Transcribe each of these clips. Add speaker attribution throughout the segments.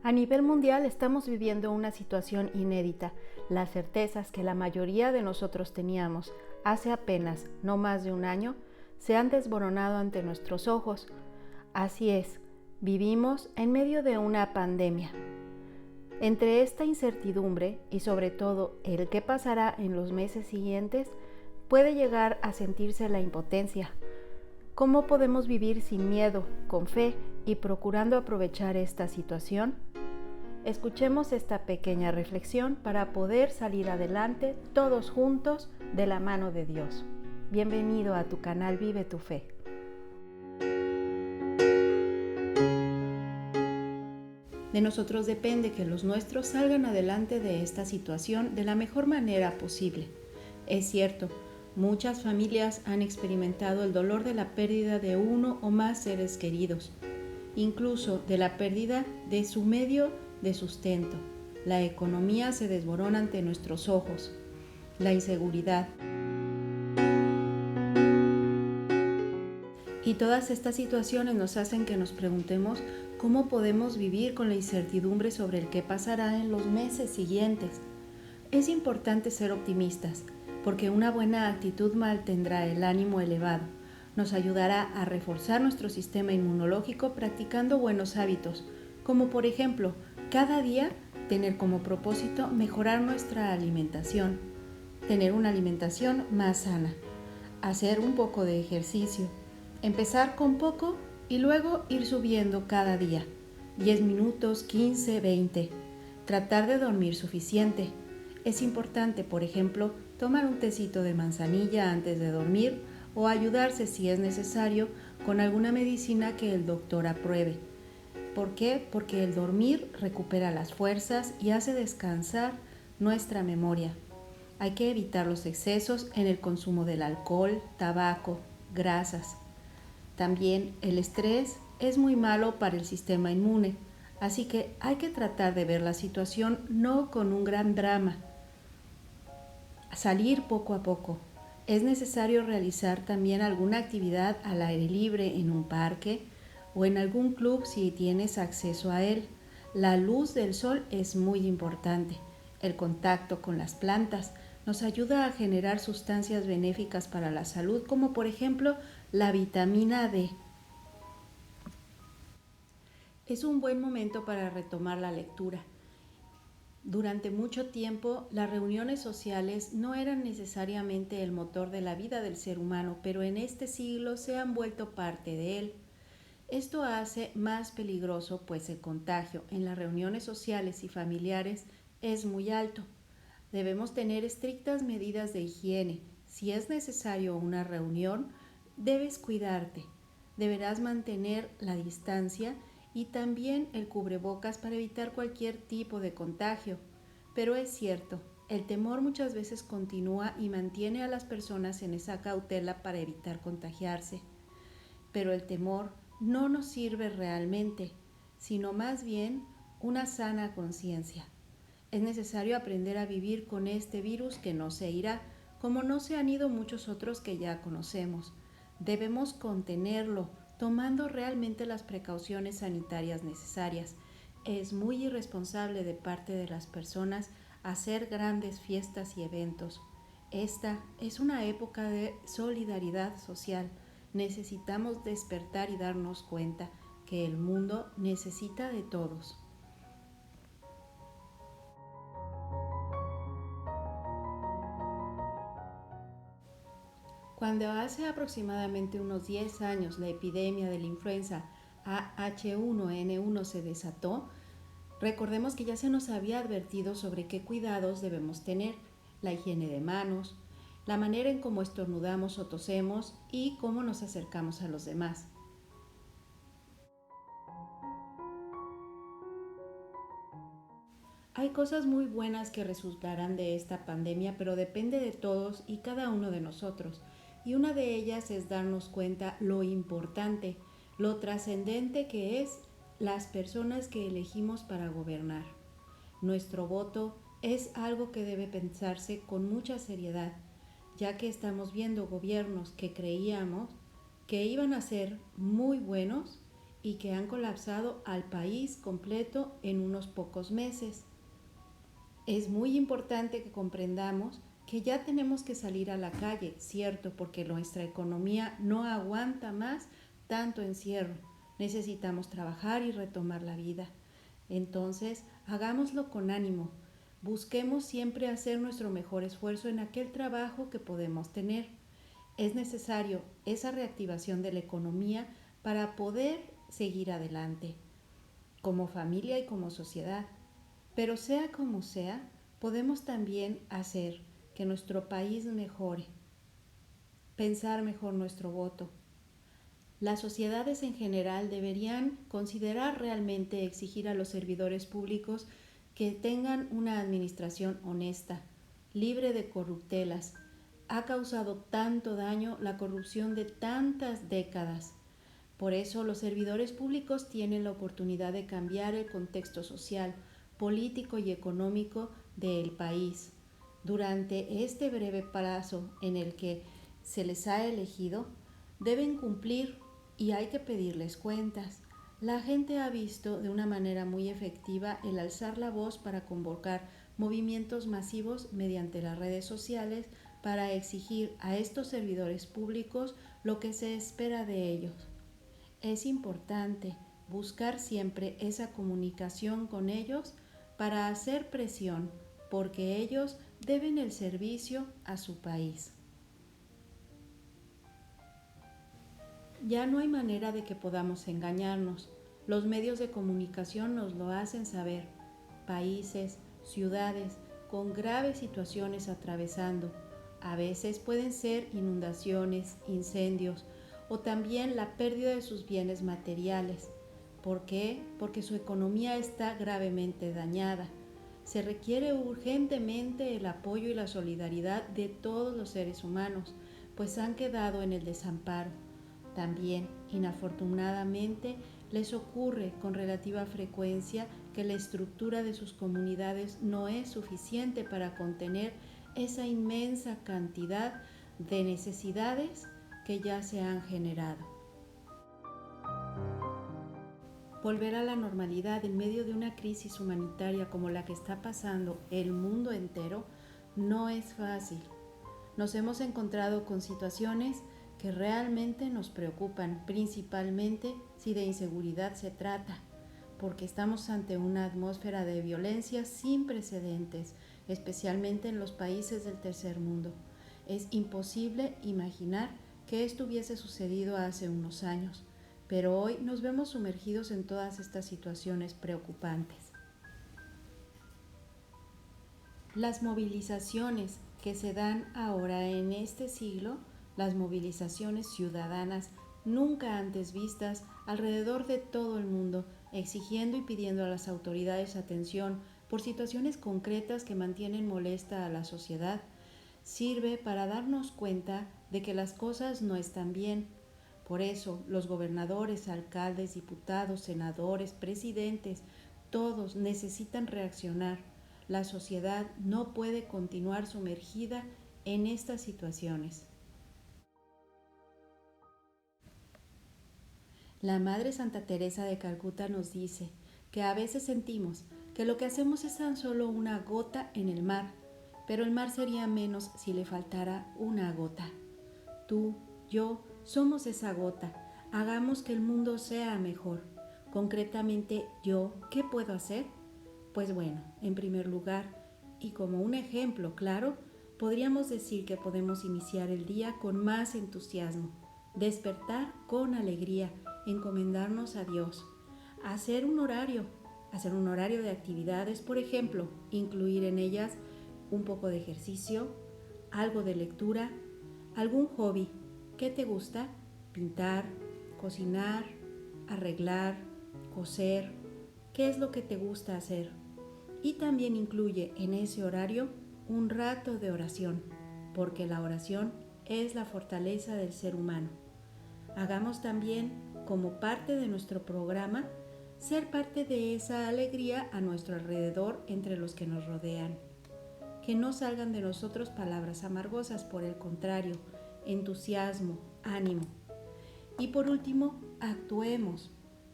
Speaker 1: A nivel mundial estamos viviendo una situación inédita. Las certezas que la mayoría de nosotros teníamos hace apenas no más de un año se han desboronado ante nuestros ojos. Así es, vivimos en medio de una pandemia. Entre esta incertidumbre y sobre todo el qué pasará en los meses siguientes, puede llegar a sentirse la impotencia. ¿Cómo podemos vivir sin miedo, con fe y procurando aprovechar esta situación? Escuchemos esta pequeña reflexión para poder salir adelante todos juntos de la mano de Dios. Bienvenido a tu canal Vive tu Fe. De nosotros depende que los nuestros salgan adelante de esta situación de la mejor manera posible. Es cierto, muchas familias han experimentado el dolor de la pérdida de uno o más seres queridos, incluso de la pérdida de su medio de sustento. La economía se desborona ante nuestros ojos. La inseguridad. Y todas estas situaciones nos hacen que nos preguntemos cómo podemos vivir con la incertidumbre sobre el qué pasará en los meses siguientes. Es importante ser optimistas, porque una buena actitud mantendrá el ánimo elevado. Nos ayudará a reforzar nuestro sistema inmunológico practicando buenos hábitos, como por ejemplo, cada día tener como propósito mejorar nuestra alimentación, tener una alimentación más sana, hacer un poco de ejercicio, empezar con poco y luego ir subiendo cada día, 10 minutos, 15, 20. Tratar de dormir suficiente. Es importante, por ejemplo, tomar un tecito de manzanilla antes de dormir o ayudarse si es necesario con alguna medicina que el doctor apruebe. ¿Por qué? Porque el dormir recupera las fuerzas y hace descansar nuestra memoria. Hay que evitar los excesos en el consumo del alcohol, tabaco, grasas. También el estrés es muy malo para el sistema inmune, así que hay que tratar de ver la situación no con un gran drama. Salir poco a poco. Es necesario realizar también alguna actividad al aire libre en un parque o en algún club si tienes acceso a él. La luz del sol es muy importante. El contacto con las plantas nos ayuda a generar sustancias benéficas para la salud, como por ejemplo la vitamina D. Es un buen momento para retomar la lectura. Durante mucho tiempo, las reuniones sociales no eran necesariamente el motor de la vida del ser humano, pero en este siglo se han vuelto parte de él. Esto hace más peligroso, pues el contagio en las reuniones sociales y familiares es muy alto. Debemos tener estrictas medidas de higiene. Si es necesario una reunión, debes cuidarte. Deberás mantener la distancia y también el cubrebocas para evitar cualquier tipo de contagio. Pero es cierto, el temor muchas veces continúa y mantiene a las personas en esa cautela para evitar contagiarse. Pero el temor no nos sirve realmente, sino más bien una sana conciencia. Es necesario aprender a vivir con este virus que no se irá, como no se han ido muchos otros que ya conocemos. Debemos contenerlo, tomando realmente las precauciones sanitarias necesarias. Es muy irresponsable de parte de las personas hacer grandes fiestas y eventos. Esta es una época de solidaridad social. Necesitamos despertar y darnos cuenta que el mundo necesita de todos. Cuando hace aproximadamente unos 10 años la epidemia de la influenza H1N1 se desató, recordemos que ya se nos había advertido sobre qué cuidados debemos tener, la higiene de manos, la manera en cómo estornudamos o tosemos y cómo nos acercamos a los demás. Hay cosas muy buenas que resultarán de esta pandemia, pero depende de todos y cada uno de nosotros. Y una de ellas es darnos cuenta lo importante, lo trascendente que es las personas que elegimos para gobernar. Nuestro voto es algo que debe pensarse con mucha seriedad, ya que estamos viendo gobiernos que creíamos que iban a ser muy buenos y que han colapsado al país completo en unos pocos meses. Es muy importante que comprendamos que ya tenemos que salir a la calle, cierto, porque nuestra economía no aguanta más tanto encierro. Necesitamos trabajar y retomar la vida. Entonces, hagámoslo con ánimo. Busquemos siempre hacer nuestro mejor esfuerzo en aquel trabajo que podemos tener. Es necesario esa reactivación de la economía para poder seguir adelante, como familia y como sociedad. Pero sea como sea, podemos también hacer que nuestro país mejore, pensar mejor nuestro voto. Las sociedades en general deberían considerar realmente exigir a los servidores públicos que tengan una administración honesta, libre de corruptelas. Ha causado tanto daño la corrupción de tantas décadas. Por eso los servidores públicos tienen la oportunidad de cambiar el contexto social, político y económico del país. Durante este breve plazo en el que se les ha elegido, deben cumplir y hay que pedirles cuentas. La gente ha visto de una manera muy efectiva el alzar la voz para convocar movimientos masivos mediante las redes sociales para exigir a estos servidores públicos lo que se espera de ellos. Es importante buscar siempre esa comunicación con ellos para hacer presión, porque ellos deben el servicio a su país. Ya no hay manera de que podamos engañarnos. Los medios de comunicación nos lo hacen saber. Países, ciudades, con graves situaciones atravesando. A veces pueden ser inundaciones, incendios o también la pérdida de sus bienes materiales. ¿Por qué? Porque su economía está gravemente dañada. Se requiere urgentemente el apoyo y la solidaridad de todos los seres humanos, pues han quedado en el desamparo. También, inafortunadamente, les ocurre con relativa frecuencia que la estructura de sus comunidades no es suficiente para contener esa inmensa cantidad de necesidades que ya se han generado. Volver a la normalidad en medio de una crisis humanitaria como la que está pasando el mundo entero no es fácil. Nos hemos encontrado con situaciones que realmente nos preocupan, principalmente si de inseguridad se trata, porque estamos ante una atmósfera de violencia sin precedentes, especialmente en los países del tercer mundo. Es imposible imaginar que esto hubiese sucedido hace unos años, pero hoy nos vemos sumergidos en todas estas situaciones preocupantes. Las movilizaciones que se dan ahora en este siglo, las movilizaciones ciudadanas nunca antes vistas alrededor de todo el mundo, exigiendo y pidiendo a las autoridades atención por situaciones concretas que mantienen molesta a la sociedad, sirve para darnos cuenta de que las cosas no están bien. Por eso, los gobernadores, alcaldes, diputados, senadores, presidentes, todos necesitan reaccionar. La sociedad no puede continuar sumergida en estas situaciones. La Madre Santa Teresa de Calcuta nos dice que a veces sentimos que lo que hacemos es tan solo una gota en el mar, pero el mar sería menos si le faltara una gota. Tú, yo, somos esa gota. Hagamos que el mundo sea mejor. Concretamente, yo, ¿qué puedo hacer? Pues bueno, en primer lugar, y como un ejemplo claro, podríamos decir que podemos iniciar el día con más entusiasmo, despertar con alegría, encomendarnos a Dios, hacer un horario de actividades, por ejemplo, incluir en ellas un poco de ejercicio, algo de lectura, algún hobby. ¿Qué te gusta? Pintar, cocinar, arreglar, coser. ¿Qué es lo que te gusta hacer? Y también incluye en ese horario un rato de oración, porque la oración es la fortaleza del ser humano. Hagamos también, como parte de nuestro programa, ser parte de esa alegría a nuestro alrededor entre los que nos rodean. Que no salgan de nosotros palabras amargosas, por el contrario, entusiasmo, ánimo. Y por último, actuemos.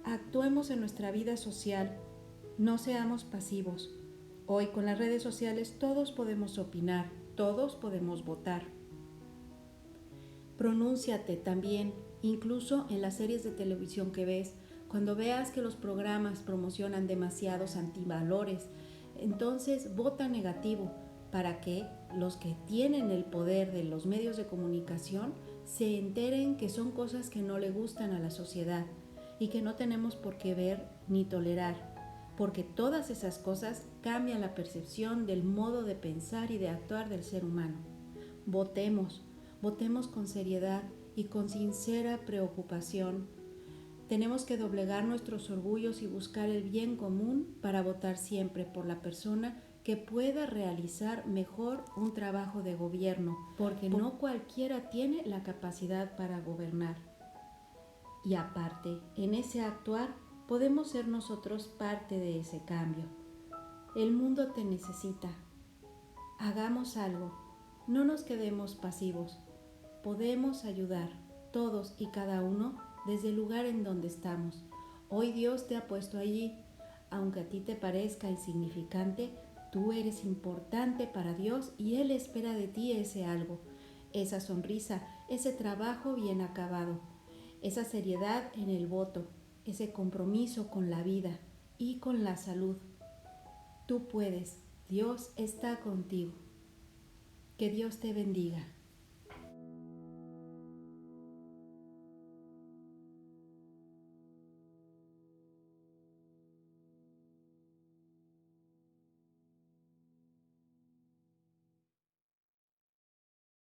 Speaker 1: Actuemos en nuestra vida social, no seamos pasivos. Hoy con las redes sociales todos podemos opinar, todos podemos votar. Pronúnciate también, incluso en las series de televisión que ves. Cuando veas que los programas promocionan demasiados antivalores, entonces vota negativo para que los que tienen el poder de los medios de comunicación se enteren que son cosas que no le gustan a la sociedad y que no tenemos por qué ver ni tolerar, porque todas esas cosas cambian la percepción del modo de pensar y de actuar del ser humano. Votemos, votemos con seriedad y con sincera preocupación. Tenemos que doblegar nuestros orgullos y buscar el bien común para votar siempre por la persona que pueda realizar mejor un trabajo de gobierno, porque no cualquiera tiene la capacidad para gobernar. Y aparte, en ese actuar podemos ser nosotros parte de ese cambio. El mundo te necesita. Hagamos algo. No nos quedemos pasivos. Podemos ayudar, todos y cada uno, desde el lugar en donde estamos. Hoy Dios te ha puesto allí. Aunque a ti te parezca insignificante, tú eres importante para Dios y Él espera de ti ese algo, esa sonrisa, ese trabajo bien acabado, esa seriedad en el voto, ese compromiso con la vida y con la salud. Tú puedes, Dios está contigo. Que Dios te bendiga.